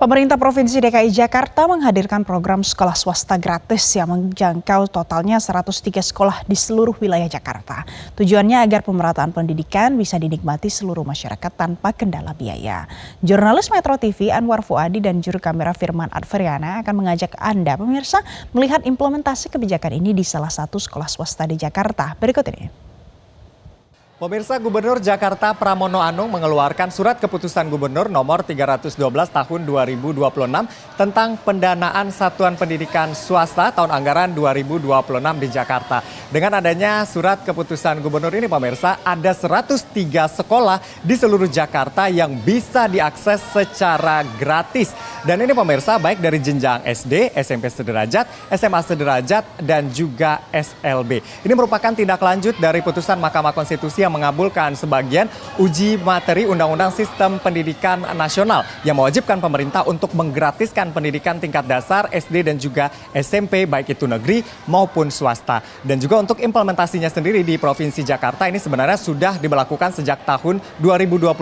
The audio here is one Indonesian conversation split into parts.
Pemerintah Provinsi DKI Jakarta menghadirkan program sekolah swasta gratis yang menjangkau totalnya 103 sekolah di seluruh wilayah Jakarta. Tujuannya agar pemerataan pendidikan bisa dinikmati seluruh masyarakat tanpa kendala biaya. Jurnalis Metro TV Anwar Fuadi dan juru kamera Firman Advriana akan mengajak Anda pemirsa melihat implementasi kebijakan ini di salah satu sekolah swasta di Jakarta. Berikut ini. Pemirsa, Gubernur Jakarta Pramono Anung mengeluarkan surat keputusan Gubernur nomor 312 tahun 2026 tentang pendanaan satuan pendidikan swasta tahun anggaran 2026 di Jakarta. Dengan adanya surat keputusan Gubernur ini pemirsa, ada 103 sekolah di seluruh Jakarta yang bisa diakses secara gratis. Dan ini pemirsa baik dari jenjang SD, SMP sederajat, SMA sederajat, dan juga SLB. Ini merupakan tindak lanjut dari putusan Mahkamah Konstitusi yang mengabulkan sebagian uji materi Undang-Undang Sistem Pendidikan Nasional yang mewajibkan pemerintah untuk menggratiskan pendidikan tingkat dasar SD dan juga SMP baik itu negeri maupun swasta. Dan juga untuk implementasinya sendiri di Provinsi Jakarta ini sebenarnya sudah diberlakukan sejak tahun 2025.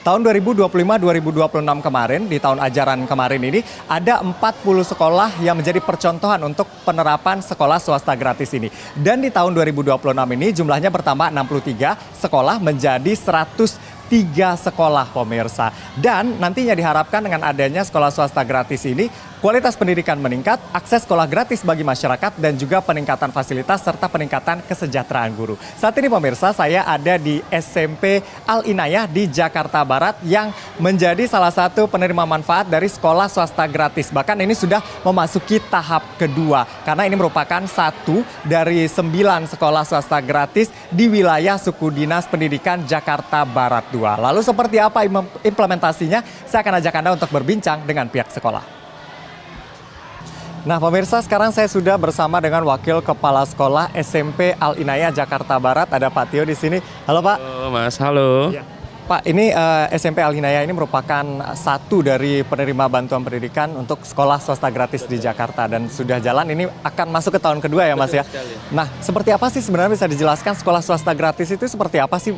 Tahun 2025-2026 kemarin, di tahun ajaran kemarin ini ada 40 sekolah yang menjadi percontohan untuk penerapan sekolah swasta gratis ini. Dan di tahun 2026 ini jumlahnya bertambah 63 sekolah menjadi 103 sekolah pemirsa. Dan nantinya diharapkan dengan adanya sekolah swasta gratis ini, kualitas pendidikan meningkat, akses sekolah gratis bagi masyarakat, dan juga peningkatan fasilitas serta peningkatan kesejahteraan guru. Saat ini pemirsa, saya ada di SMP Al-Inayah di Jakarta Barat yang menjadi salah satu penerima manfaat dari sekolah swasta gratis. Bahkan ini sudah memasuki tahap kedua, karena ini merupakan satu dari 9 sekolah swasta gratis di wilayah suku dinas pendidikan Jakarta Barat 2. Lalu seperti apa implementasinya? Saya akan ajak Anda untuk berbincang dengan pihak sekolah. Nah pemirsa, sekarang saya sudah bersama dengan Wakil Kepala Sekolah SMP Al-Inayah Jakarta Barat. Ada Pak Tio di sini. Halo Pak. Halo Mas, halo. Ya. Pak, ini SMP Al-Inayah ini merupakan satu dari penerima bantuan pendidikan untuk sekolah swasta gratis di Jakarta. Dan sudah jalan, ini akan masuk ke tahun kedua ya Mas ya. Nah, seperti apa sih sebenarnya bisa dijelaskan sekolah swasta gratis itu seperti apa sih?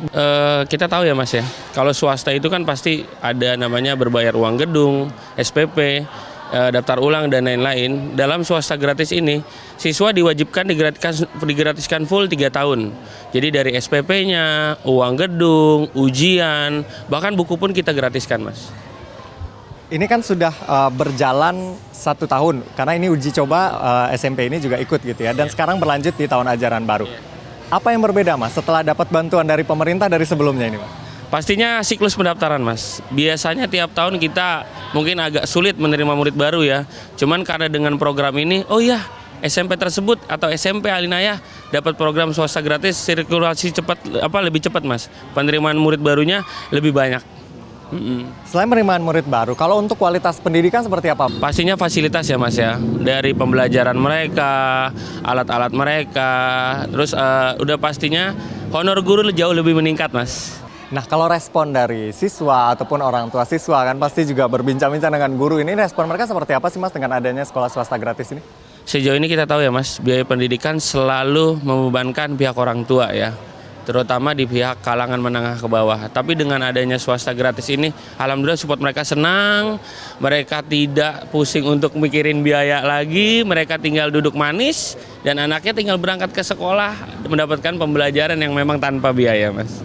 Kita tahu ya Mas ya, kalau swasta itu kan pasti ada namanya berbayar uang gedung, SPP, daftar ulang dan lain-lain. Dalam swasta gratis ini, siswa diwajibkan digratiskan full 3 tahun. Jadi dari SPP-nya, uang gedung, ujian, bahkan buku pun kita gratiskan Mas. Ini kan sudah berjalan 1 tahun, karena ini uji coba SMP ini juga ikut gitu ya. Dan sekarang berlanjut di tahun ajaran baru. Apa yang berbeda Mas setelah dapat bantuan dari pemerintah dari sebelumnya ini Mas? Pastinya siklus pendaftaran Mas. Biasanya tiap tahun kita mungkin agak sulit menerima murid baru ya. Cuman karena dengan program ini, oh iya SMP tersebut atau SMP Al-Inayah dapat program swasta gratis, sirkulasi lebih cepat Mas. Penerimaan murid barunya lebih banyak. Selain penerimaan murid baru, kalau untuk kualitas pendidikan seperti apa? Pastinya fasilitas ya Mas ya. Dari pembelajaran mereka, alat-alat mereka, terus udah pastinya honor guru jauh lebih meningkat Mas. Nah, kalau respon dari siswa ataupun orang tua siswa kan pasti juga berbincang-bincang dengan guru. Ini respon mereka seperti apa sih Mas dengan adanya sekolah swasta gratis ini? Sejauh ini kita tahu ya Mas, biaya pendidikan selalu membebankan pihak orang tua ya. Terutama di pihak kalangan menengah ke bawah. Tapi dengan adanya swasta gratis ini, alhamdulillah support mereka senang. Mereka tidak pusing untuk mikirin biaya lagi. Mereka tinggal duduk manis dan anaknya tinggal berangkat ke sekolah mendapatkan pembelajaran yang memang tanpa biaya Mas.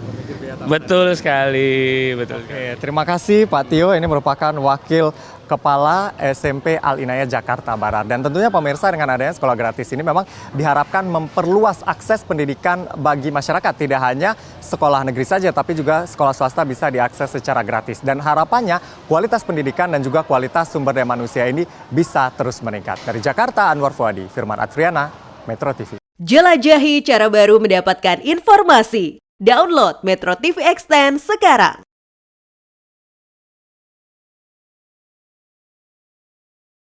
Betul sekali, betul. Oke, terima kasih Pak Tio. Ini merupakan Wakil Kepala SMP Al-Inayah Jakarta Barat. Dan tentunya pemirsa, dengan adanya sekolah gratis ini memang diharapkan memperluas akses pendidikan bagi masyarakat. Tidak hanya sekolah negeri saja, tapi juga sekolah swasta bisa diakses secara gratis. Dan harapannya kualitas pendidikan dan juga kualitas sumber daya manusia ini bisa terus meningkat. Dari Jakarta, Anwar Fuadi, Firman Advriana, Metro TV. Jelajahi cara baru mendapatkan informasi. Download Metro TV Extend sekarang.